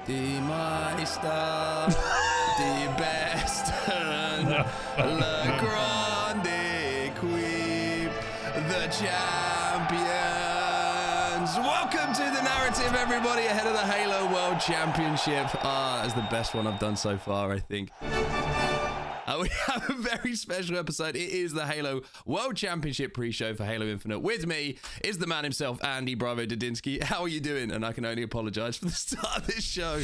Die Meister, die Besten, Le Grande Queen, the champions. Welcome to the narrative, everybody, ahead of the Halo World Championship. That's the best one I've done so far, I think. We have a very special episode. It is the Halo World Championship pre-show for Halo Infinite. With me is the man himself, Andy Bravo Dudinsky. How are you doing? And I can only apologize for the start of this show.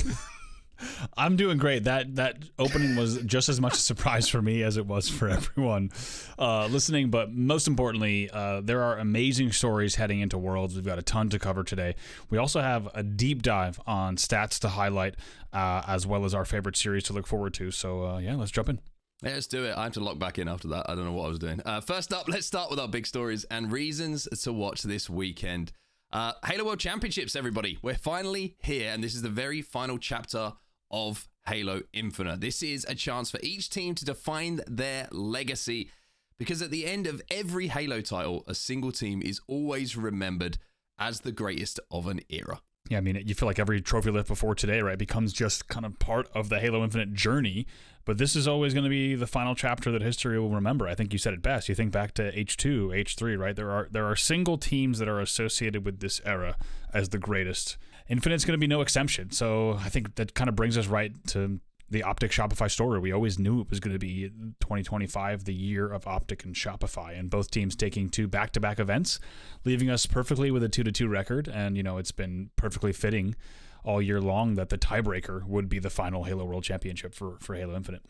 I'm doing great. That opening was just as much a surprise for me as it was for everyone listening. But most importantly, there are amazing stories heading into Worlds. We've got a ton to cover today. We also have a deep dive on stats to highlight, as well as our favorite series to look forward to. So yeah, let's jump in. Yeah, let's do it. I have to log back in after that. I don't know what I was doing. First up, let's start with our big stories and reasons to watch this weekend. Halo World Championships, everybody. We're finally here, and this is the very final chapter of Halo Infinite. This is a chance for each team to define their legacy, because at the end of every Halo title, a single team is always remembered as the greatest of an era. Yeah, I mean, you feel like every trophy lift before today, right, becomes just kind of part of the Halo Infinite journey. But this is always going to be the final chapter that history will remember. I think you said it best. You think back to H2, H3, right? There are single teams that are associated with this era as the greatest. Infinite's going to be no exception. So I think that kind of brings us right to the OpTic Shopify story. We always knew it was going to be 2025, the year of OpTic and Shopify, and both teams taking two back-to-back events, leaving us perfectly with a 2-2 record. And, you know, it's been perfectly fitting all year long that the tiebreaker would be the final Halo World Championship for Halo Infinite.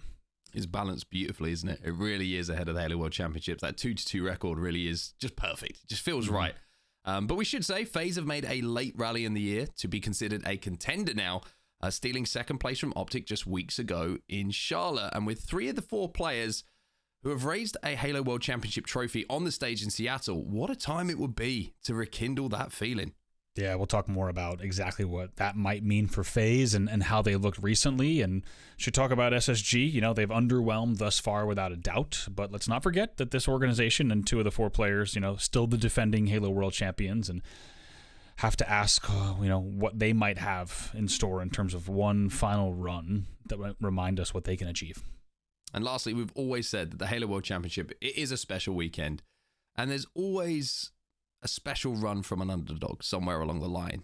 It's balanced beautifully, isn't it? It really is ahead of the Halo World Championships. That 2-2 record really is just perfect. It just feels right. But we should say FaZe have made a late rally in the year to be considered a contender now, stealing second place from OpTic just weeks ago in Charlotte. And with 3 of the 4 players who have raised a Halo World Championship trophy on the stage in Seattle, what a time it would be to rekindle that feeling. Yeah, we'll talk more about exactly what that might mean for FaZe and how they looked recently, and should talk about SSG. You know, they've underwhelmed thus far without a doubt, but let's not forget that this organization and 2 of the 4 players, you know, still the defending Halo World Champions, and have to ask, you know, what they might have in store in terms of one final run that might remind us what they can achieve. And lastly, we've always said that the Halo World Championship, it is a special weekend, and there's always a special run from an underdog somewhere along the line.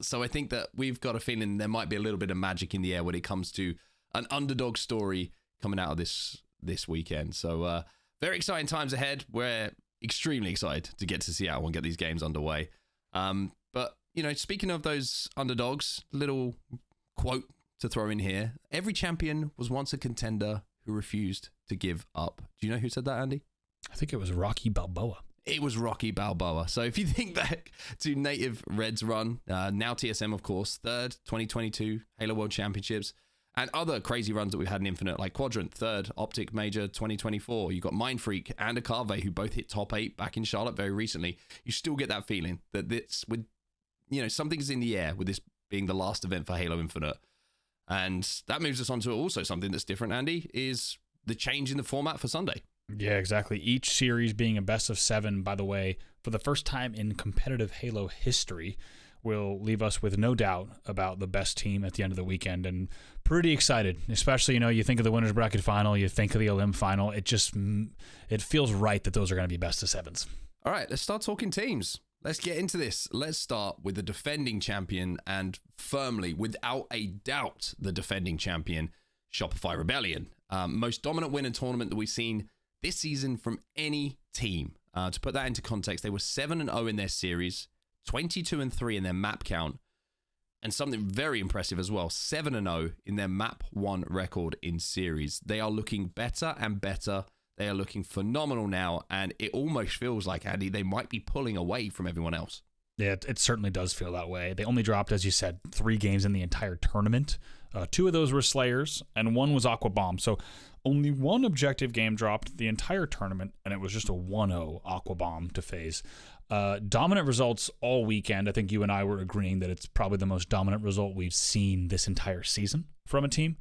So I think that we've got a feeling there might be a little bit of magic in the air when it comes to an underdog story coming out of this weekend. So very exciting times ahead. We're extremely excited to get to Seattle and get these games underway. But, you know, speaking of those underdogs, little quote to throw in here. Every champion was once a contender who refused to give up. Do you know who said that, Andy? I think it was Rocky Balboa. It was Rocky Balboa. So if you think back to Native Red's run, now TSM, of course, 3rd, 2022 Halo World Championships, and other crazy runs that we've had in Infinite, like Quadrant, 3rd, OpTic Major 2024. You've got Mindfreak and Akave, who both hit top 8 back in Charlotte very recently. You still get that feeling that this, with, you know, something's in the air with this being the last event for Halo Infinite. And that moves us on to also something that's different, Andy, is the change in the format for Sunday. Yeah, exactly. Each series being a best of 7, by the way, for the first time in competitive Halo history, will leave us with no doubt about the best team at the end of the weekend, and pretty excited. Especially, you know, you think of the winners bracket final, you think of the Olymp final. It feels right that those are going to be best of 7s. All right, let's start talking teams. Let's get into this. Let's start with the defending champion, and firmly, without a doubt, the defending champion, Shopify Rebellion. Most dominant win in tournament that we've seen this season from any team. To put that into context, they were 7-0 in their series, 22-3 in their map count, and something very impressive as well, 7-0 in their map 1 record in series. They are looking better and better. They are looking phenomenal now, and it almost feels like, Andy, they might be pulling away from everyone else. Yeah, it certainly does feel that way. They only dropped, as you said, 3 games in the entire tournament. 2 of those were Slayers, and 1 was Aqua Bomb. So only 1 objective game dropped the entire tournament, and it was just a 1-0 Aqua Bomb to FaZe. Dominant results all weekend. I think you and I were agreeing that it's probably the most dominant result we've seen this entire season. from a team.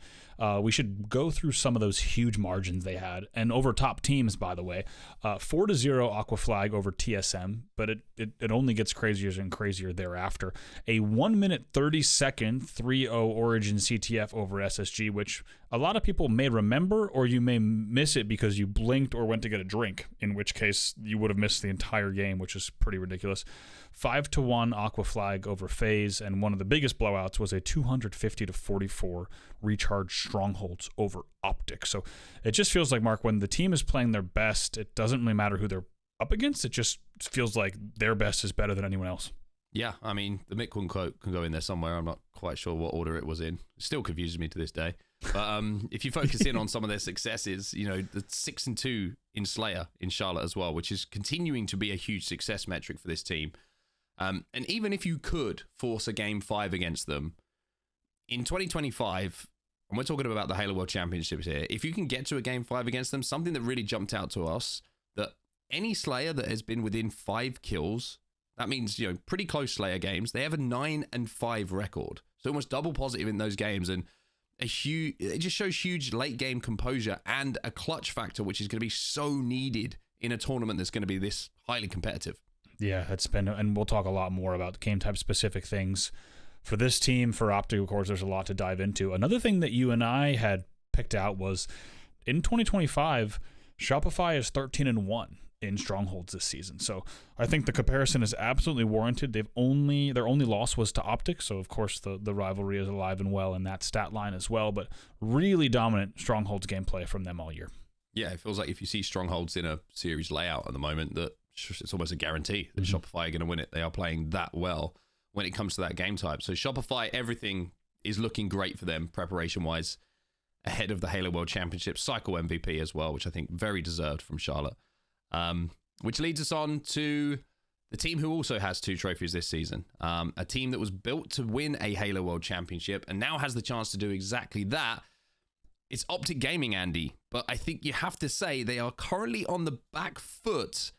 We should go through some of those huge margins they had. And over top teams, by the way, 4-0 Aqua Flag over TSM, but it only gets crazier and crazier thereafter. A 1 minute 30-second 3-0 Origin CTF over SSG, which a lot of people may remember, or you may miss it because you blinked or went to get a drink, in which case you would have missed the entire game, which is pretty ridiculous. 5-1 Aqua Flag over FaZe, and one of the biggest blowouts was a 250-44 recharge Strongholds over OpTic. So it just feels like, Mark, when the team is playing their best, it doesn't really matter who they're up against. It just feels like their best is better than anyone else. Yeah, I mean, the Mitquin quote can go in there somewhere. I'm not quite sure what order it was in. It still confuses me to this day. But if you focus in on some of their successes, you know, the 6-2 in Slayer in Charlotte as well, which is continuing to be a huge success metric for this team. And even if you could force a Game 5 against them, in 2025, and we're talking about the Halo World Championships here, if you can get to a Game 5 against them, something that really jumped out to us, that any Slayer that has been within 5 kills, that means, you know, pretty close Slayer games, they have a 9-5 record. So almost double positive in those games, and it just shows huge late game composure and a clutch factor, which is going to be so needed in a tournament that's going to be this highly competitive. Yeah, it's been, and we'll talk a lot more about game type specific things for this team. For OpTic, of course, there's a lot to dive into. Another thing that you and I had picked out was in 2025, Shopify is 13-1 in Strongholds this season. So I think the comparison is absolutely warranted. Their only loss was to OpTic, so of course the rivalry is alive and well in that stat line as well, but really dominant Strongholds gameplay from them all year. Yeah, it feels like if you see Strongholds in a series layout at the moment, that it's almost a guarantee that Shopify are going to win it. They are playing that well when it comes to that game type. So Shopify, everything is looking great for them preparation-wise ahead of the Halo World Championship, cycle MVP as well, which I think very deserved from Charlotte. Which leads us on to the team who also has 2 trophies this season. A team that was built to win a Halo World Championship and now has the chance to do exactly that. It's OpTic Gaming, Andy, but I think you have to say they are currently on the back foot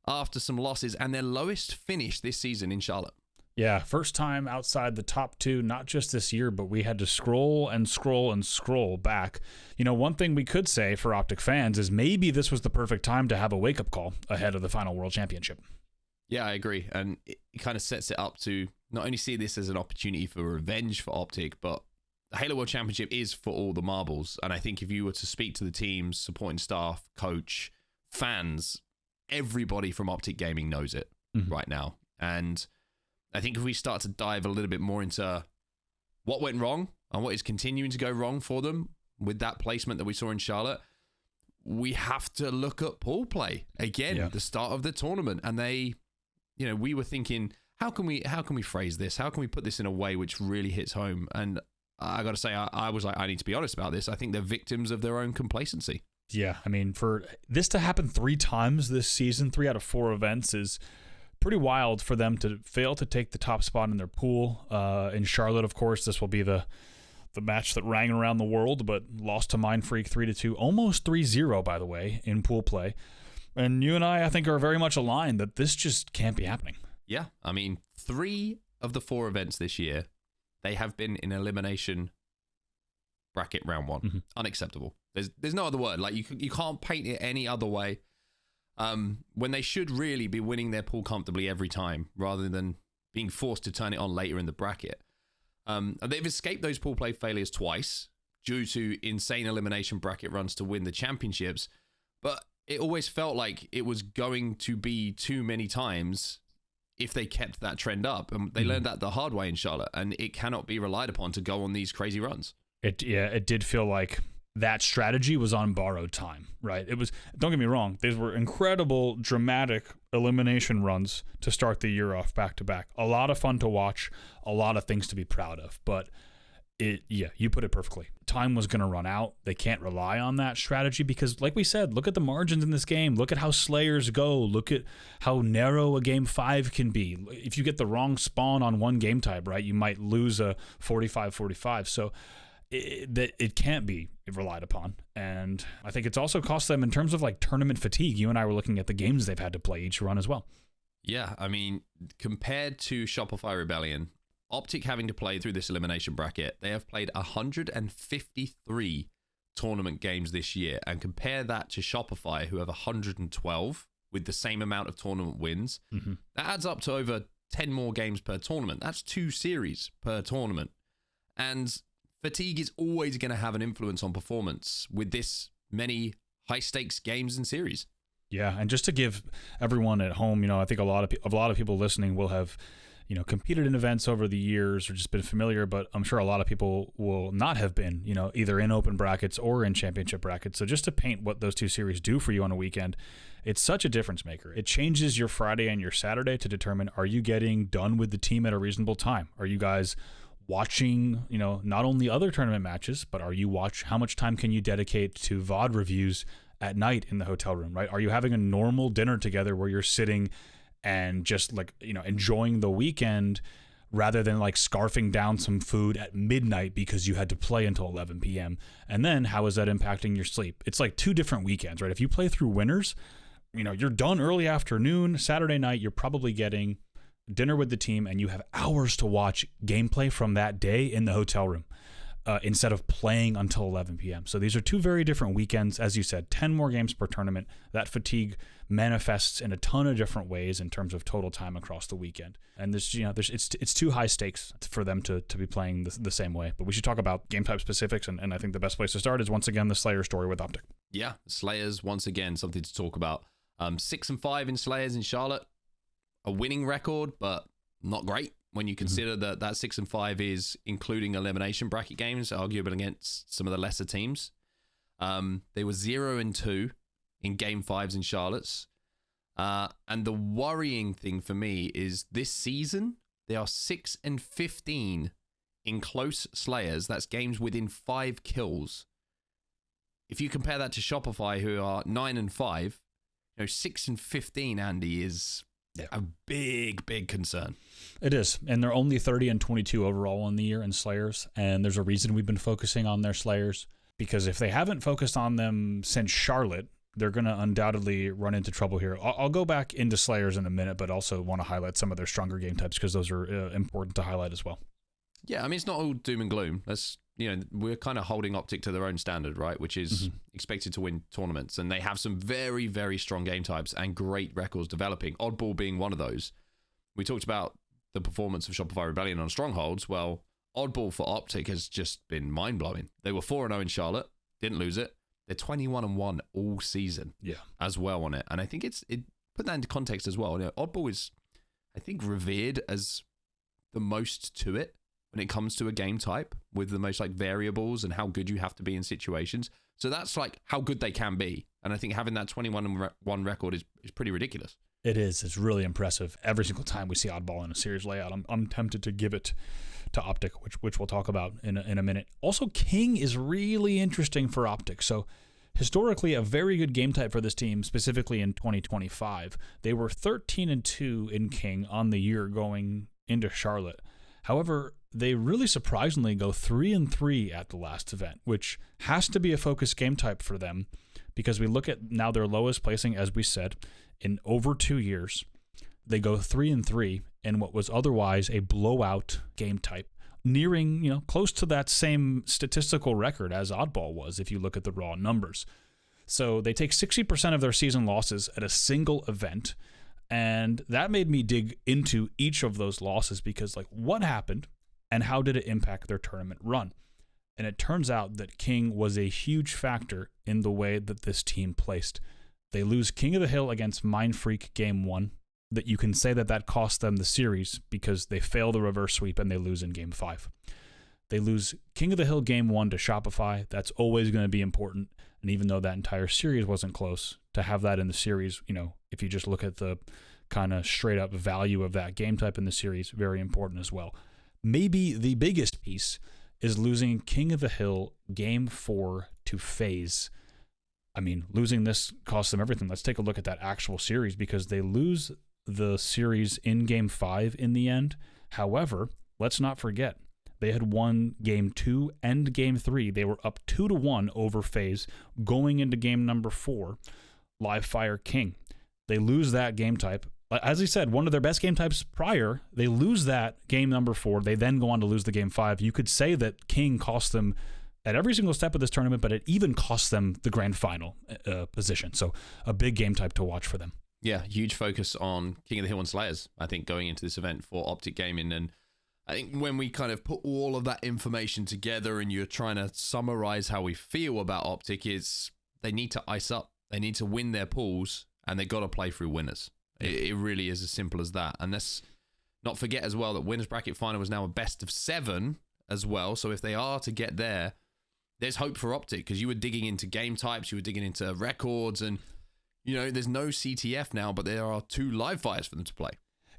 after some losses and their lowest finish this season in Charlotte. Yeah, first time outside the top 2, not just this year, but we had to scroll and scroll and scroll back. You know, one thing we could say for OpTic fans is maybe this was the perfect time to have a wake-up call ahead of the final World Championship. Yeah, I agree. And it kind of sets it up to not only see this as an opportunity for revenge for OpTic, but the Halo World Championship is for all the marbles. And I think if you were to speak to the team's supporting staff, coach, fans, everybody from OpTic Gaming knows it right now. And I think if we start to dive a little bit more into what went wrong and what is continuing to go wrong for them with that placement that we saw in Charlotte, we have to look at pool play again, the start of the tournament. And they, you know, we were thinking, how can we phrase this? How can we put this in a way which really hits home? And I got to say, I was like, I need to be honest about this. I think they're victims of their own complacency. Yeah, I mean, for this to happen 3 times this season, 3 out of 4 events is pretty wild for them to fail to take the top spot in their pool. In Charlotte, of course, this will be the match that rang around the world, but lost to Mindfreak 3-2, almost 3-0, by the way, in pool play. And you and I think, are very much aligned that this just can't be happening. Yeah, I mean, 3 of the 4 events this year, they have been in elimination bracket round 1. Unacceptable. There's no other word. Like, you can't paint it any other way. When they should really be winning their pool comfortably every time, rather than being forced to turn it on later in the bracket. They've escaped those pool play failures twice due to insane elimination bracket runs to win the championships, but it always felt like it was going to be too many times if they kept that trend up. And they learned that the hard way in Charlotte, and it cannot be relied upon to go on these crazy runs. It did feel like that strategy was on borrowed time, right? It was, don't get me wrong, these were incredible, dramatic elimination runs to start the year off back to back. A lot of fun to watch, a lot of things to be proud of, but you put it perfectly. Time was going to run out. They can't rely on that strategy because, like we said, look at the margins in this game. Look at how Slayers go. Look at how narrow a game 5 can be. If you get the wrong spawn on one game type, right, you might lose a 45-45. So it can't be relied upon. And I think it's also cost them in terms of like tournament fatigue. You and I were looking at the games they've had to play each run as well. Yeah, I mean, compared to Shopify Rebellion, OpTic having to play through this elimination bracket, they have played 153 tournament games this year, and compare that to Shopify, who have 112 with the same amount of tournament wins. That adds up to over 10 more games per tournament. That's 2 series per tournament. And fatigue is always going to have an influence on performance with this many high-stakes games and series. Yeah, and just to give everyone at home, I think a lot of people listening will have, competed in events over the years or just been familiar, but I'm sure a lot of people will not have been, either in open brackets or in championship brackets. So just to paint what those 2 series do for you on a weekend, it's such a difference maker. It changes your Friday and your Saturday to determine, are you getting done with the team at a reasonable time? Are you guys watching, not only other tournament matches, but how much time can you dedicate to VOD reviews at night in the hotel room, right? Are you having a normal dinner together where you're sitting and just enjoying the weekend rather than scarfing down some food at midnight because you had to play until 11 p.m. And then how is that impacting your sleep? It's 2 different weekends, right? If you play through winners, you're done early afternoon, Saturday night, you're probably getting dinner with the team and you have hours to watch gameplay from that day in the hotel room instead of playing until 11 p.m. So these are 2 very different weekends. As you said, 10 more games per tournament. That fatigue manifests in a ton of different ways in terms of total time across the weekend. And it's too high stakes for them to be playing the same way. But we should talk about game type specifics, and I think the best place to start is once again the Slayer story with OpTic. Yeah, Slayers, once again, something to talk about. 6-5 in Slayers in Charlotte. A winning record, but not great when you consider that 6-5 is including elimination bracket games, arguably against some of the lesser teams. They were 0-2 in game 5s in Charlotte's. And the worrying thing for me is this season, they are 6-15 in close Slayers. That's games within 5 kills. If you compare that to Shopify, who are 9-5, 6-15, Andy, is a big concern. It is, and they're only 30-22 overall in the year in Slayers, and there's a reason we've been focusing on their Slayers, because if they haven't focused on them since Charlotte, they're going to undoubtedly run into trouble here. I'll go back into Slayers in a minute, but also want to highlight some of their stronger game types because those are important to highlight as well. Yeah, I mean, it's not all doom and gloom. That's, we're kind of holding OpTic to their own standard, right? Which is expected to win tournaments. And they have some very, very strong game types and great records developing. Oddball being one of those. We talked about the performance of Shopify Rebellion on Strongholds. Well, Oddball for OpTic has just been mind-blowing. They were 4-0 in Charlotte, didn't lose it. They're 21-1 all season as well on it. And I think it put that into context as well. Oddball is, I think, revered as the most to it when it comes to a game type, with the most variables and how good you have to be in situations. So that's how good they can be. And I think having that 21-1 record is pretty ridiculous. It is. It's really impressive. Every single time we see Oddball in a series layout, I'm tempted to give it to OpTic, which we'll talk about in a minute. Also, King is really interesting for OpTic. So historically, a very good game type for this team, specifically in 2025. They were 13-2 in King on the year going into Charlotte. However, they really surprisingly go 3-3 at the last event, which has to be a focus game type for them, because we look at now their lowest placing, as we said, in over 2 years. They go 3-3 in what was otherwise a blowout game type, nearing, close to that same statistical record as Oddball was, if you look at the raw numbers. So they take 60% of their season losses at a single event. And that made me dig into each of those losses, because what happened and how did it impact their tournament run? And it turns out that King was a huge factor in the way that this team placed. They lose King of the Hill against Mindfreak game 1. That you can say that cost them the series, because they fail the reverse sweep and they lose in game 5. They lose King of the Hill game 1 to Shopify. That's always going to be important. And even though that entire series wasn't close, to have that in the series, if you just look at the kind of straight up value of that game type in the series, very important as well. Maybe the biggest piece is losing King of the Hill game 4 to FaZe. I mean, losing this costs them everything. Let's take a look at that actual series, because they lose the series in game 5 in the end. However, let's not forget, they had won game 2 and game 3. They were up 2-1 over FaZe going into game number 4, Live Fire King. They lose that game type as he said, one of their best game types prior. They lose that game number 4. They then go on to lose the game 5. You could say that King cost them at every single step of this tournament, but it even cost them the grand final position. So a big game type to watch for them. Yeah, huge focus on King of the Hill and Slayers, I think, going into this event for OpTic Gaming. And I think when we kind of put all of that information together and you're trying to summarize how we feel about OpTic, is they need to ice up. They need to win their pools, and they got to play through winners. It really is as simple as that. And let's not forget as well that winners bracket final is now a best of 7 as well. So if they are to get there, there's hope for OpTic, because you were digging into game types, you were digging into records, and there's no CTF now, but there are 2 live fires for them to play.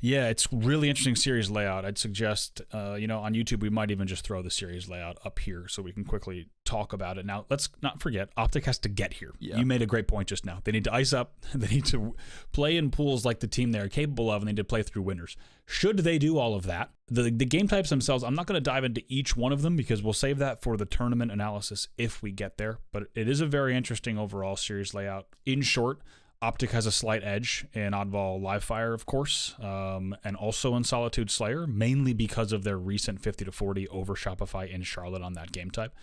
Yeah, it's really interesting series layout. I'd suggest, on YouTube, we might even just throw the series layout up here so we can quickly talk about it. Now, let's not forget, OpTic has to get here. Yeah. You made a great point just now. They need to ice up. They need to play in pools like the team they're capable of, and they need to play through winners. Should they do all of that, the game types themselves, I'm not going to dive into each one of them because we'll save that for the tournament analysis if we get there. But it is a very interesting overall series layout. In short, OpTic has a slight edge in Oddball Livefire, of course, and also in Solitude Slayer, mainly because of their recent 50-40 over Shopify in Charlotte on that game type.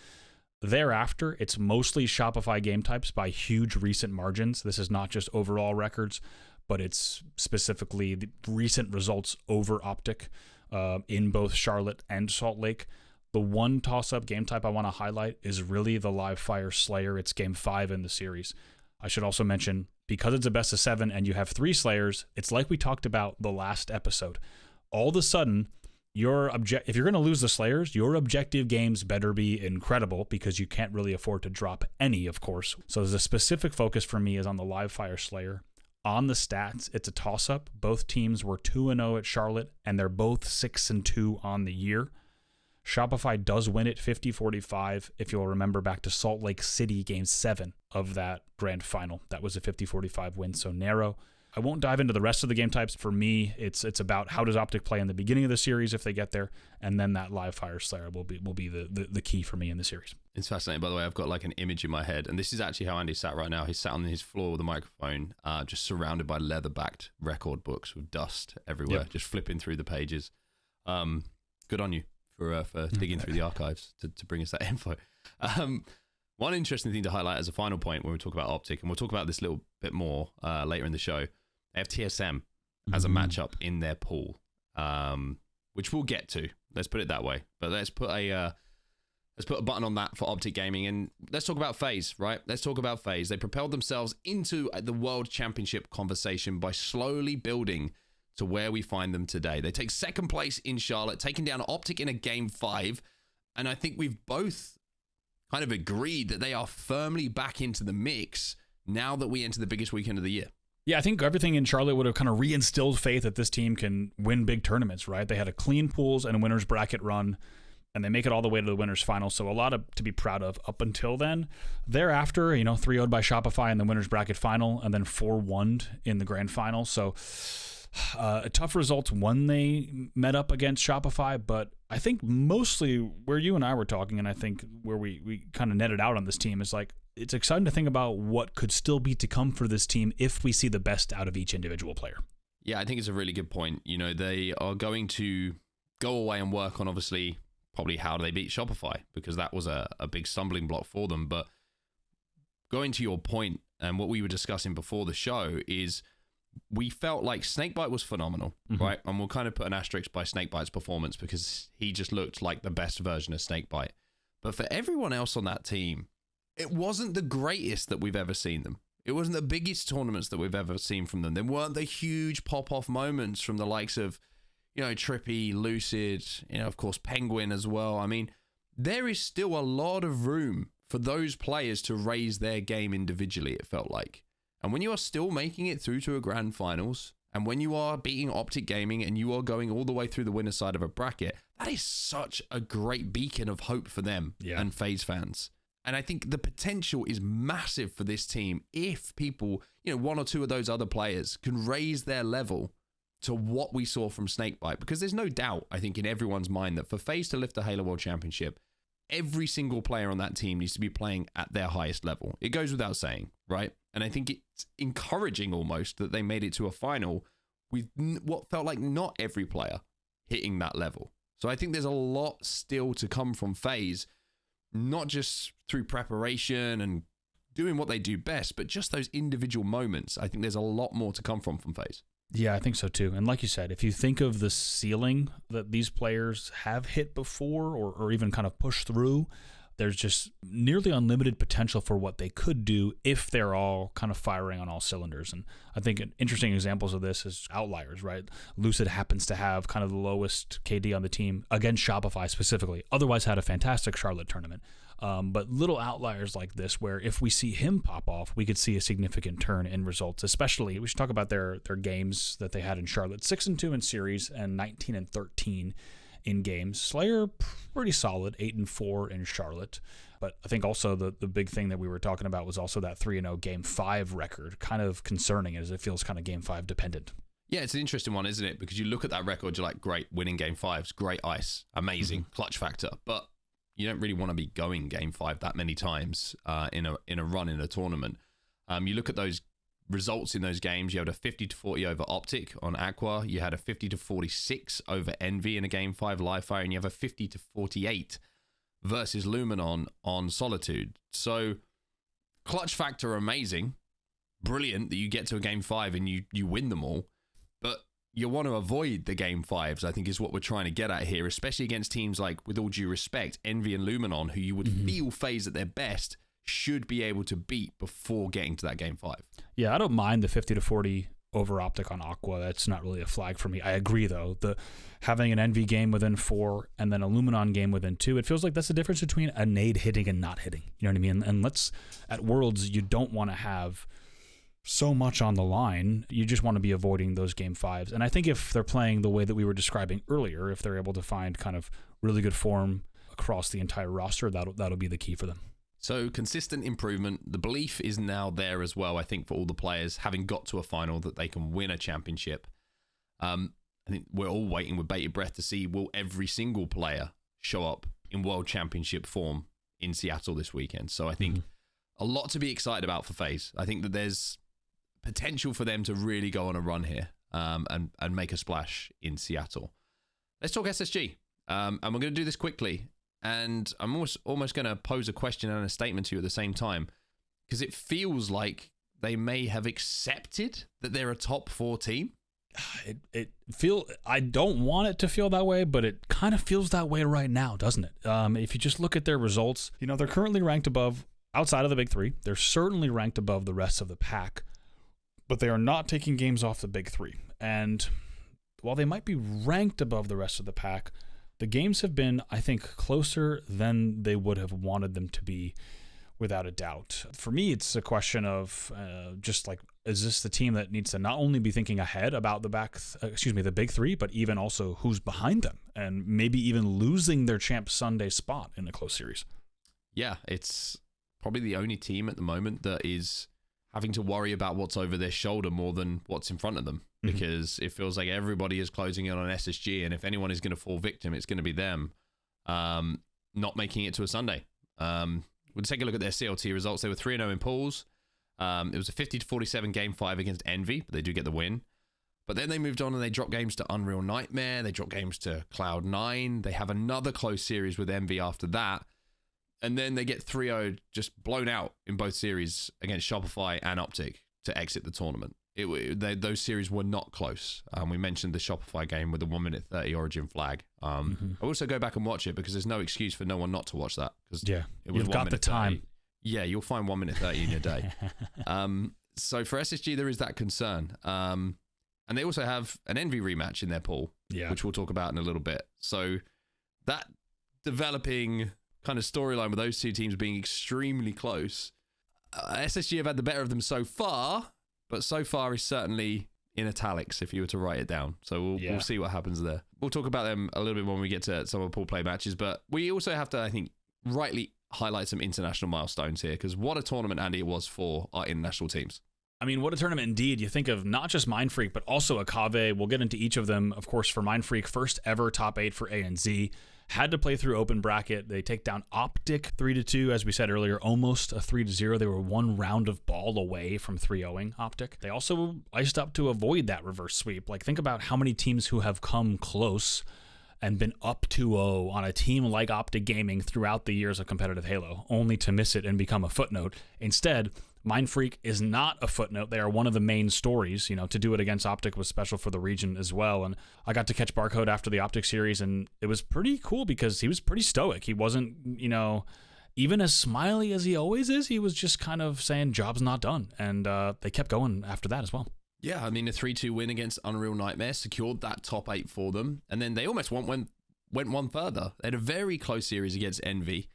Thereafter, it's mostly Shopify game types by huge recent margins. This is not just overall records, but it's specifically the recent results over OpTic in both Charlotte and Salt Lake. The one toss-up game type I want to highlight is really the Livefire Slayer. It's game 5 in the series. I should also mention, because it's a best of 7 and you have 3 Slayers, it's like we talked about the last episode. All of a sudden, if you're going to lose the Slayers, your objective games better be incredible, because you can't really afford to drop any, of course. So the specific focus for me is on the Livefire Slayer. On the stats, it's a toss-up. Both teams were 2-0 at Charlotte, and they're both 6-2 on the year. Shopify does win it 50-45, if you'll remember back to Salt Lake City game 7 of that grand final. That was a 50-45 win, so narrow. I won't dive into the rest of the game types. For me, it's about how does OpTic play in the beginning of the series if they get there, and then that Livefire Slayer will be the key for me in the series. It's fascinating, by the way. I've got like an image in my head, and this is actually how Andy sat right now. He's sat on his floor with a microphone, just surrounded by leather-backed record books with dust everywhere, just flipping through the pages. Good on you for digging through the archives to bring us that info. One interesting thing to highlight as a final point when we talk about OpTic, and we'll talk about this a little bit more later in the show, they have TSM as a matchup in their pool, which we'll get to. Let's put it that way. But let's put a button on that for OpTic Gaming, and let's talk about FaZe, right? Let's talk about FaZe. They propelled themselves into the World Championship conversation by slowly building to where we find them today. They take second place in Charlotte, taking down OpTic in a game 5, and I think we've both kind of agreed that they are firmly back into the mix now that we enter the biggest weekend of the year. Yeah, I think everything in Charlotte would have kind of reinstilled faith that this team can win big tournaments, right? They had a clean pools and a winner's bracket run, and they make it all the way to the winner's final, so a lot to be proud of up until then. Thereafter, 3-0'd by Shopify in the winner's bracket final, and then 4-1'd in the grand final, so tough results when they met up against Shopify, but I think mostly where you and I were talking, and I think where we kind of netted out on this team, is like, it's exciting to think about what could still be to come for this team if we see the best out of each individual player. Yeah, I think it's a really good point. They are going to go away and work on, obviously, probably how do they beat Shopify, because that was a big stumbling block for them. But going to your point, and what we were discussing before the show, is we felt like Snakebite was phenomenal, right? And we'll kind of put an asterisk by Snakebite's performance because he just looked like the best version of Snakebite. But for everyone else on that team, it wasn't the greatest that we've ever seen them. It wasn't the biggest tournaments that we've ever seen from them. There weren't the huge pop-off moments from the likes of, Trippy, Lucid, of course, Penguin as well. I mean, there is still a lot of room for those players to raise their game individually, it felt like. And when you are still making it through to a grand finals, and when you are beating OpTic Gaming and you are going all the way through the winner's side of a bracket, that is such a great beacon of hope for them and FaZe fans. And I think the potential is massive for this team if people, one or two of those other players can raise their level to what we saw from Snakebite. Because there's no doubt, I think, in everyone's mind that for FaZe to lift the Halo World Championship, every single player on that team needs to be playing at their highest level. It goes without saying, right? And I think it's encouraging almost that they made it to a final with what felt like not every player hitting that level. So I think there's a lot still to come from FaZe, not just through preparation and doing what they do best, but just those individual moments. I think there's a lot more to come from FaZe. Yeah, I think so too. And like you said, if you think of the ceiling that these players have hit before or even kind of pushed through, there's just nearly unlimited potential for what they could do if they're all kind of firing on all cylinders. And I think interesting examples of this is Outliers, right? Lucid happens to have kind of the lowest KD on the team against Shopify specifically, otherwise had a fantastic Charlotte tournament. But little outliers like this, where if we see him pop off, we could see a significant turn in results, especially we should talk about their games that they had in Charlotte, 6-2 in series and 19-13 in games. Slayer, pretty solid, 8-4 in Charlotte. But I think also the big thing that we were talking about was also that 3-0 Game 5 record, kind of concerning as it feels kind of Game 5 dependent. Yeah, it's an interesting one, isn't it? Because you look at that record, you're like, great, winning Game 5s, great ice, amazing, clutch factor. But you don't really want to be going Game 5 that many times in a run in a tournament. You look at those results in those games. You had a 50-40 over OpTic on Aqua. You had a 50-46 over Envy in a Game 5 live fire, and you have a 50-48 versus Luminon on Solitude. So clutch factor amazing, brilliant that you get to a Game 5 and you win them all. But you want to avoid the Game 5s, I think, is what we're trying to get at here, especially against teams like, with all due respect, Envy and Luminon, who you would feel FaZe at their best should be able to beat before getting to that Game 5. Yeah, I don't mind the 50-40 over OpTic on Aqua. That's not really a flag for me. I agree, though. Having an Envy game within 4 and then a Luminon game within 2, it feels like that's the difference between a nade hitting and not hitting. You know what I mean? And at Worlds, you don't want to have so much on the line. You just want to be avoiding those Game 5s. And I think if they're playing the way that we were describing earlier, if they're able to find kind of really good form across the entire roster, that'll be the key for them. So consistent improvement. The belief is now there as well, I think, for all the players, having got to a final, that they can win a championship. I think we're all waiting with bated breath to see, will every single player show up in World Championship form in Seattle this weekend? So I think a lot to be excited about for FaZe. I think that there's potential for them to really go on a run here and make a splash in Seattle. Let's talk SSG. And we're going to do this quickly. And I'm almost going to pose a question and a statement to you at the same time, because it feels like they may have accepted that they're a top 4 team. I don't want it to feel that way, but it kind of feels that way right now, doesn't it? If you just look at their results, they're currently ranked above, outside of the big 3. They're certainly ranked above the rest of the pack, but they are not taking games off the big 3. And while they might be ranked above the rest of the pack, the games have been, I think, closer than they would have wanted them to be, without a doubt. For me, it's a question of just like, is this the team that needs to not only be thinking ahead about the big 3, but even also who's behind them, and maybe even losing their Champ Sunday spot in a close series? Yeah, it's probably the only team at the moment that is having to worry about what's over their shoulder more than what's in front of them, because it feels like everybody is closing in on SSG, and if anyone is going to fall victim, it's going to be them not making it to a Sunday. We'll take a look at their CLT results. They were 3-0 in pools. It was a 50-47 Game 5 against Envy, but they do get the win. But then they moved on and they dropped games to Unreal Nightmare. They dropped games to Cloud9. They have another close series with Envy after that. And then they get 3-0 just blown out in both series against Shopify and OpTic to exit the tournament. Those series were not close. We mentioned the Shopify game with the 1 minute 30 Origin flag. I also go back and watch it, because there's no excuse for no one not to watch that. Yeah, you've got the time. 30. Yeah, you'll find 1 minute 30 in your day. So for SSG, there is that concern. And they also have an Envy rematch in their pool, which we'll talk about in a little bit. So that developing kind of storyline with those two teams being extremely close. SSG have had the better of them so far, but so far is certainly in italics if you were to write it down. So we'll see what happens there. We'll talk about them a little bit when we get to some of the pool play matches, but we also have to, I think, rightly highlight some international milestones here, because what a tournament, Andy, it was for our international teams. I mean, what a tournament indeed. You think of not just Mindfreak, but also Akave. We'll get into each of them. Of course, for Mindfreak, first ever top 8 for ANZ. had to play through open bracket. They take down OpTic 3-2, as we said earlier, almost a 3-0. They were one round of ball away from 3-0ing OpTic. They also iced up to avoid that reverse sweep. Like, think about how many teams who have come close and been up 2-0 on a team like OpTic Gaming throughout the years of competitive Halo, only to miss it and become a footnote. Instead, Mindfreak is not a footnote. They are one of the main stories. You know, to do it against OpTic was special for the region as well. And I got to catch Barcode after the OpTic series, and it was pretty cool because he was pretty stoic. He wasn't, even as smiley as he always is. He was just kind of saying, job's not done. And they kept going after that as well. Yeah, I mean, a 3-2 win against Unreal Nightmare secured that top 8 for them. And then they almost went one further. They had a very close series against Envy.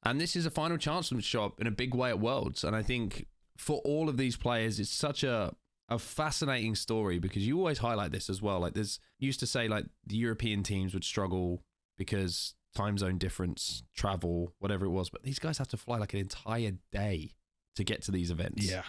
And this is a final chance for them to show up in a big way at Worlds. And I think for all of these players, it's such a fascinating story because you always highlight this as well. Like, there's used to say like the European teams would struggle because time zone difference, travel, whatever it was. But these guys have to fly like an entire day to get to these events. Yeah.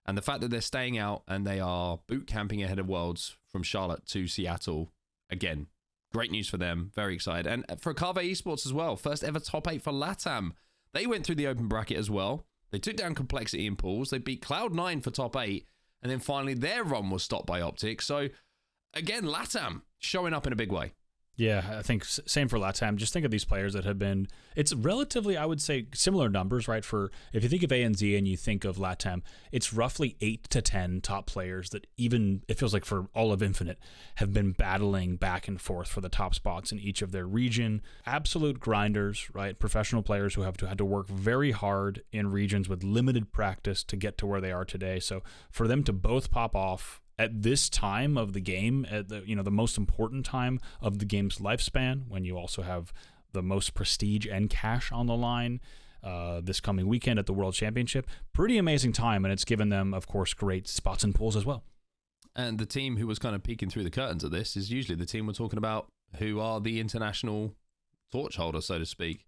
And the fact that they're staying out and they are boot camping ahead of Worlds from Charlotte to Seattle, again, great news for them. Very excited. And for Cave Esports as well, first ever top 8 for LATAM. They went through the open bracket as well. They took down Complexity in pools. They beat Cloud9 for top 8. And then finally their run was stopped by OpTic. So again, LATAM showing up in a big way. Yeah, I think same for LATAM. Just think of these players that have been, it's relatively, I would say, similar numbers, right? For if you think of ANZ and you think of LATAM, it's roughly 8 to 10 top players that even, it feels like for all of Infinite, have been battling back and forth for the top spots in each of their region. Absolute grinders, right? Professional players who have had to work very hard in regions with limited practice to get to where they are today. So for them to both pop off at this time of the game, at the most important time of the game's lifespan, when you also have the most prestige and cash on the line this coming weekend at the World Championship, pretty amazing time, and it's given them, of course, great spots in pools as well. And the team who was kind of peeking through the curtains of this is usually the team we're talking about who are the international torch holder, so to speak.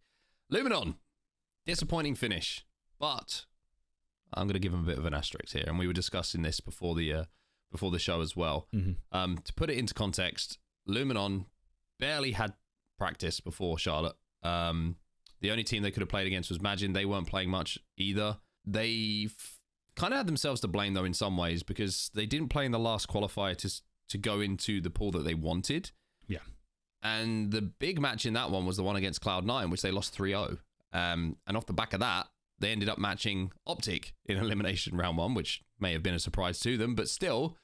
Luminon, disappointing finish, but I'm going to give them a bit of an asterisk here, and we were discussing this before the show as well. Mm-hmm. To put it into context, Luminon barely had practice before Charlotte. The only team they could have played against was Magin. They weren't playing much either. They kind of had themselves to blame, though, in some ways, because they didn't play in the last qualifier to go into the pool that they wanted. Yeah. And the big match in that one was the one against Cloud9, which they lost 3-0. And off the back of that, they ended up matching OpTic in elimination round 1, which may have been a surprise to them, but still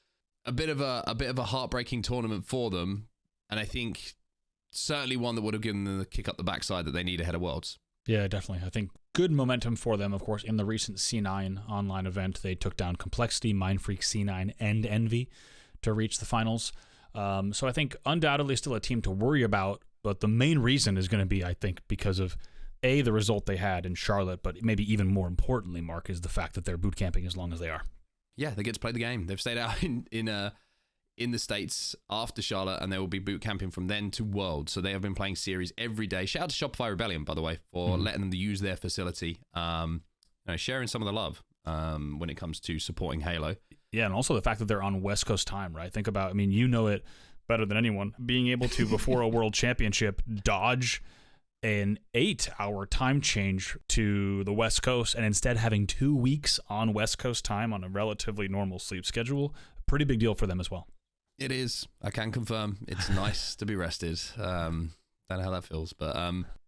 a bit of a heartbreaking tournament for them. And I think certainly one that would have given them the kick up the backside that they need ahead of Worlds. Yeah, definitely. I think good momentum for them, of course, in the recent C9 online event. They took down Complexity, Mindfreak, C9, and Envy to reach the finals. So I think undoubtedly still a team to worry about, but the main reason is going to be, I think, because of the result they had in Charlotte, but maybe even more importantly, Mark, is the fact that they're boot camping as long as they are. Yeah, they get to play the game. They've stayed out in the States after Charlotte, and they will be boot camping from then to World. So they have been playing series every day. Shout out to Shopify Rebellion, by the way, for letting them use their facility, sharing some of the love when it comes to supporting Halo. Yeah, and also the fact that they're on West Coast time, right? Think about, you know it better than anyone, being able to, before a World Championship, dodge an 8-hour time change to the West Coast and instead having 2 weeks on West Coast time on a relatively normal sleep schedule. Pretty big deal for them as well. It is. I can confirm. It's nice to be rested. Don't know how that feels, but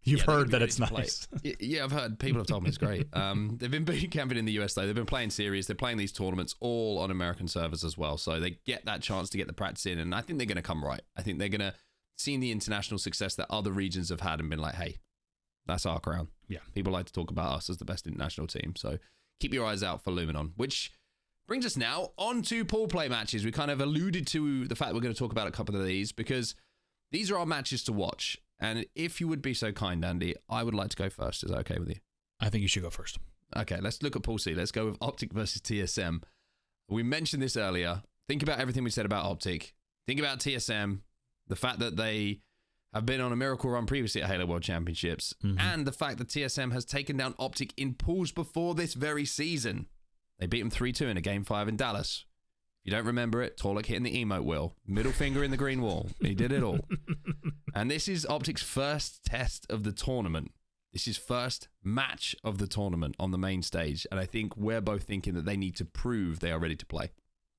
you've heard that it's nice. Yeah, I've heard. People have told me it's great. They've been boot camping in the US though. They've been playing series. They're playing these tournaments all on American servers as well, so they get that chance to get the practice in, and I think they're going to come right. I think they're going to see the international success that other regions have had and been like, hey, that's our crown. Yeah, people like to talk about us as the best international team, so keep your eyes out for Luminon, which brings us now on to pool play matches. We kind of alluded to the fact we're going to talk about a couple of these because these are our matches to watch. And if you would be so kind, Andy, I would like to go first. Is that okay with you? I think you should go first. Okay, let's look at Pool C. Let's go with OpTic versus TSM. We mentioned this earlier. Think about everything we said about OpTic. Think about TSM, the fact that they have been on a miracle run previously at Halo World Championships, and the fact that TSM has taken down OpTic in pools before this very season. They beat them 3-2 in a Game 5 in Dallas. you don't remember it, Torlak hitting the emote wheel, middle finger in the green wall. He did it all. And this is OpTic's first test of the tournament. This is first match of the tournament on the main stage. And I think we're both thinking that they need to prove they are ready to play.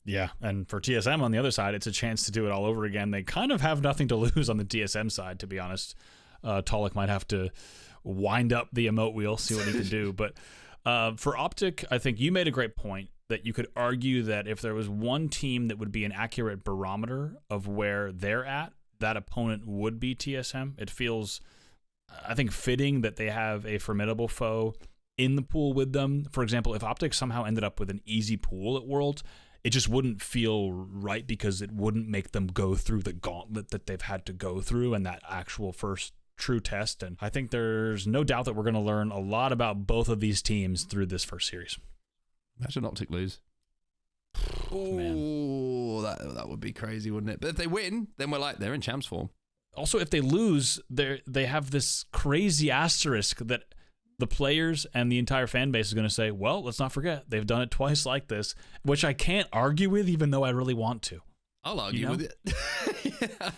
Yeah, and for TSM on the other side, it's a chance to do it all over again. They kind of have nothing to lose on the TSM side, to be honest. Torlak might have to wind up the emote wheel, see what he can do. But for OpTic, I think you made a great point that you could argue that if there was one team that would be an accurate barometer of where they're at, that opponent would be TSM. It feels, I think, fitting that they have a formidable foe in the pool with them. For example, if OpTic somehow ended up with an easy pool at Worlds, it just wouldn't feel right because it wouldn't make them go through the gauntlet that they've had to go through and that actual first true test. And I think there's no doubt that we're going to learn a lot about both of these teams through this first series. Imagine OpTic lose. Oh, that would be crazy, wouldn't it? But if they win, then we're like, they're in champs form. Also, if they lose, they have this crazy asterisk that the players and the entire fan base is going to say, well, let's not forget, they've done it twice like this, which I can't argue with, even though I really want to. I'll argue with it. Yeah.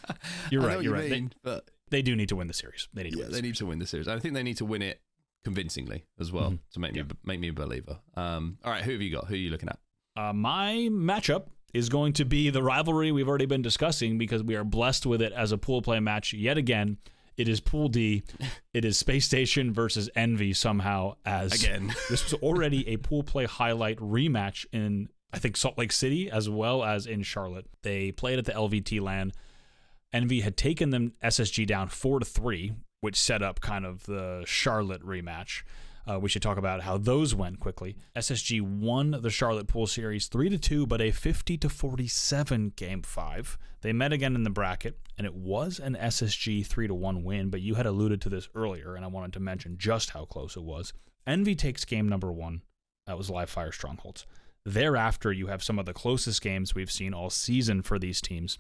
You're right. But they do need to win the series. They need to win the series. I think they need to win it convincingly as well to make me a believer. All right, who have you got? Who are you looking at? My matchup is going to be the rivalry we've already been discussing because we are blessed with it as a pool play match yet again. It is Pool D. It is Space Station versus Envy somehow this was already a pool play highlight rematch in, I think, Salt Lake City as well as in Charlotte. They played at the LVT LAN. Envy had taken them SSG down 4-3, which set up kind of the Charlotte rematch. We should talk about how those went quickly. SSG won the Charlotte Pool Series 3-2, but a 50-47 Game 5. They met again in the bracket, and it was an SSG 3-1 win, but you had alluded to this earlier, and I wanted to mention just how close it was. Envy takes game number 1. That was Live Fire Strongholds. Thereafter, you have some of the closest games we've seen all season for these teams.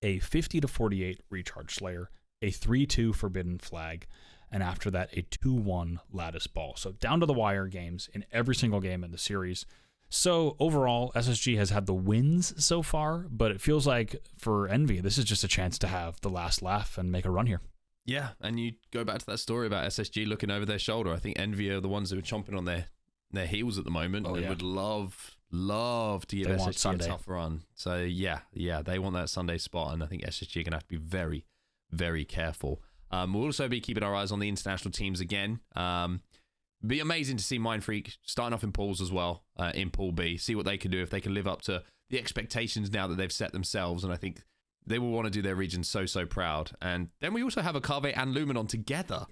A 50-48 Recharge Slayer, a 3-2 Forbidden Flag, and after that, a 2-1 Lattice Ball. So down to the wire games in every single game in the series. So overall, SSG has had the wins so far, but it feels like for Envy, this is just a chance to have the last laugh and make a run here. Yeah, and you go back to that story about SSG looking over their shoulder. I think Envy are the ones who are chomping on their heels at the moment. They would love to give SSG a tough run. So yeah, they want that Sunday spot, and I think SSG are going to have to be very, very careful. We'll also be keeping our eyes on the international teams again. Be amazing to see Mindfreak starting off in pools as well, in Pool B, see what they can do, if they can live up to the expectations now that they've set themselves, and I think they will want to do their region so proud. And then we also have Akave and Luminon together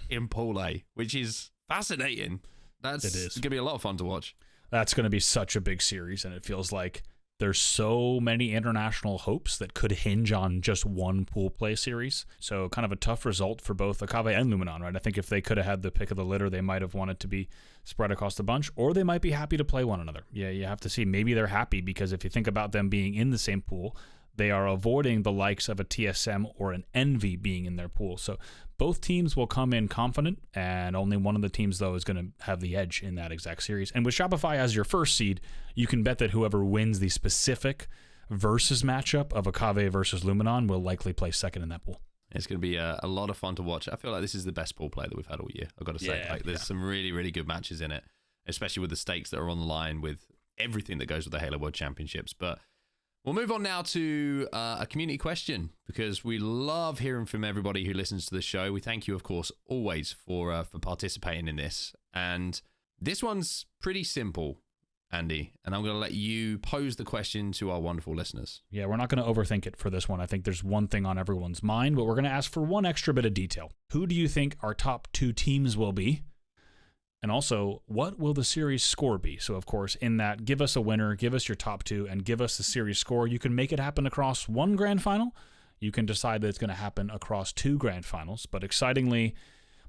in Pool A, which is fascinating. It's going to be a lot of fun to watch. That's going to be such a big series, and it feels like there's so many international hopes that could hinge on just one pool play series. So kind of a tough result for both Akave and Luminon, right? I think if they could have had the pick of the litter, they might have wanted to be spread across the bunch, or they might be happy to play one another. Yeah, you have to see. Maybe they're happy because if you think about them being in the same pool, they are avoiding the likes of a TSM or an Envy being in their pool. So both teams will come in confident, and only one of the teams, though, is going to have the edge in that exact series. And with Shopify as your first seed, you can bet that whoever wins the specific versus matchup of Akave versus Luminon will likely play second in that pool. It's going to be a lot of fun to watch. I feel like this is the best pool play that we've had all year, I've got to say. There's some really, really good matches in it, especially with the stakes that are on the line with everything that goes with the Halo World Championships. But we'll move on now to a community question, because we love hearing from everybody who listens to the show. We thank you, of course, always for participating in this. And this one's pretty simple, Andy, and I'm going to let you pose the question to our wonderful listeners. Yeah, we're not going to overthink it for this one. I think there's one thing on everyone's mind, but we're going to ask for one extra bit of detail. Who do you think our top 2 teams will be? And also, what will the series score be? So, of course, in that, give us a winner, give us your top 2, and give us the series score. You can make it happen across one grand final. You can decide that it's going to happen across 2 grand finals. But excitingly,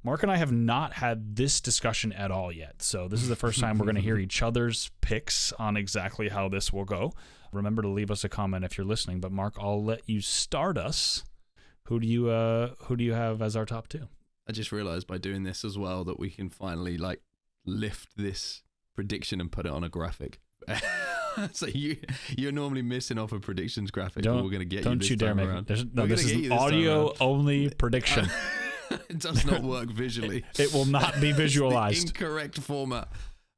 Mark and I have not had this discussion at all yet. So this is the first time we're going to hear each other's picks on exactly how this will go. Remember to leave us a comment if you're listening. But Mark, I'll let you start us. Who do you have as our top 2? I just realized by doing this as well that we can finally lift this prediction and put it on a graphic So you're normally missing off a predictions graphic. We're going to get don't you you dare make around. it. This is an audio only prediction. It does not work visually. It will not be visualized. It's the incorrect format.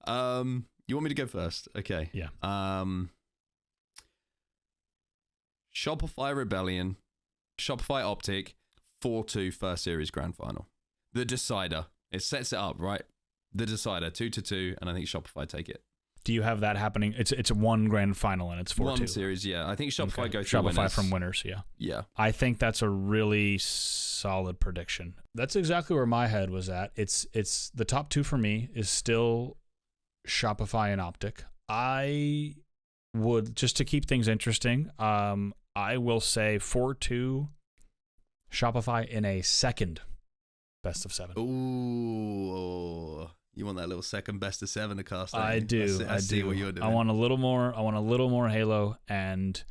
You want me to go first? Okay. Yeah. Shopify Rebellion, Shopify OpTic, 4-2 first series grand final. The decider. It sets it up, right? The decider, 2-2, and I think Shopify take it. Do you have that happening? It's a one grand final and it's 4-2. One series, yeah. I think Shopify go through Shopify winners. from winners, yeah. Yeah. I think that's a really solid prediction. That's exactly where my head was at. It's the top two for me is still Shopify and OpTic. I would, just to keep things interesting, I will say 4-2 Shopify in a second best of 7. Ooh, you want that little second best of 7 to cast? I do. I see what you're doing. I want a little more Halo, and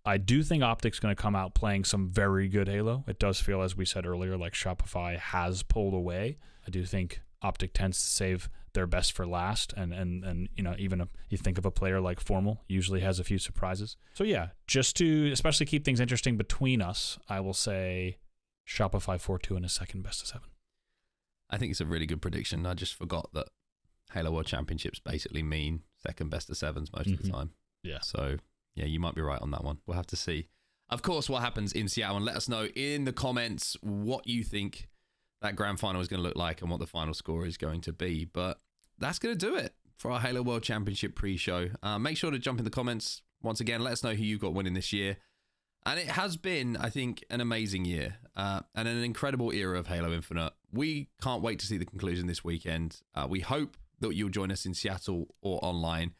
I do think OpTic's going to come out playing some very good Halo. It does feel, as we said earlier, like Shopify has pulled away. I do think OpTic tends to save their best for last, and you know, even if you think of a player like Formal, usually has a few surprises. So yeah, just to especially keep things interesting between us, I will say Shopify 4-2 in a second best of 7. I think it's a really good prediction. I just forgot that Halo World Championships basically mean second best of 7s most of the time. Yeah. So yeah, you might be right on that one. We'll have to see. Of course, what happens in Seattle, and let us know in the comments what you think that grand final is going to look like and what the final score is going to be. But that's going to do it for our Halo World Championship pre-show. Make sure to jump in the comments once again. Let us know who you got winning this year. And it has been, I think, an amazing year and an incredible era of Halo Infinite. We can't wait to see the conclusion this weekend. We hope that you'll join us in Seattle or online.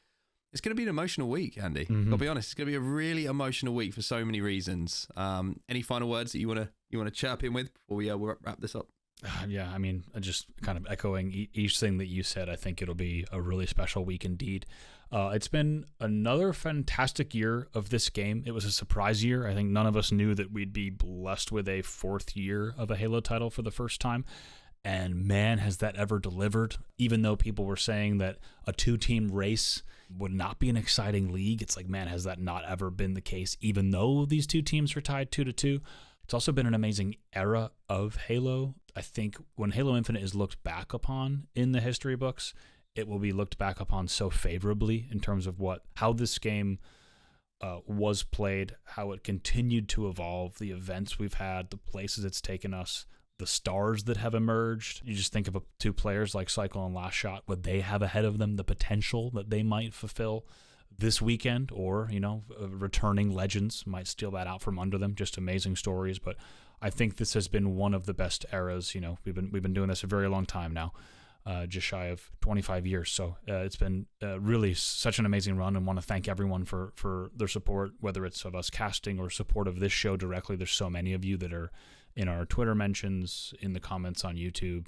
It's going to be an emotional week, Andy. I'll be honest. It's going to be a really emotional week for so many reasons. Any final words that you want to chirp in with before we wrap this up? Yeah, I mean, just kind of echoing each thing that you said, I think it'll be a really special week indeed. It's been another fantastic year of this game. It was a surprise year. I think none of us knew that we'd be blessed with a 4th year of a Halo title for the first time. And man, has that ever delivered. Even though people were saying that a 2-team race would not be an exciting league, it's like, man, has that not ever been the case, even though these two teams were tied 2-2. It's also been an amazing era of Halo. I think when Halo Infinite is looked back upon in the history books, it will be looked back upon so favorably in terms of how this game was played, how it continued to evolve, the events we've had, the places it's taken us, the stars that have emerged. You just think of 2 players like Cycle and Last Shot, what they have ahead of them, the potential that they might fulfill this weekend, or, you know, returning legends might steal that out from under them. Just amazing stories. But I think this has been one of the best eras. You know, we've been doing this a very long time now, just shy of 25 years. So it's been really such an amazing run, and want to thank everyone for their support, whether it's of us casting or support of this show directly. There's so many of you that are in our Twitter mentions, in the comments on YouTube,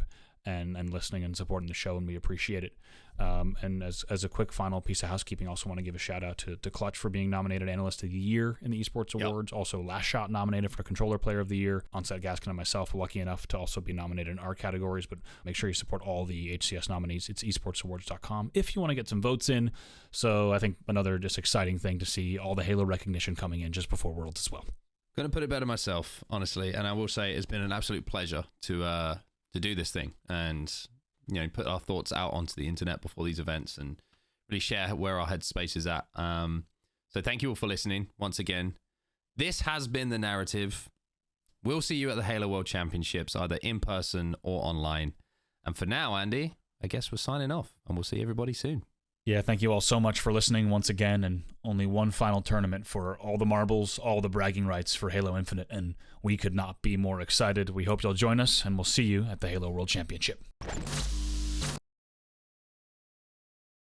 and listening and supporting the show, and we appreciate it. And as a quick final piece of housekeeping, also want to give a shout out to Clutch for being nominated Analyst of the Year in the Esports Awards. Also, Last Shot nominated for Controller Player of the Year. Onset, Gaskin, and myself were lucky enough to also be nominated in our categories, but make sure you support all the HCS nominees. It's esportsawards.com if you want to get some votes in. So I think another just exciting thing to see all the Halo recognition coming in just before Worlds as well. Couldn't put it better myself, honestly, and I will say it's been an absolute pleasure to do this thing and, you know, put our thoughts out onto the internet before these events and really share where our headspace is at. So thank you all for listening once again. This has been The Narrative. We'll see you at the Halo World Championships, either in person or online. And for now, Andy, I guess we're signing off, and we'll see everybody soon. Yeah, thank you all so much for listening once again, and only one final tournament for all the marbles, all the bragging rights for Halo Infinite, and we could not be more excited. We hope you'll join us, and we'll see you at the Halo World Championship.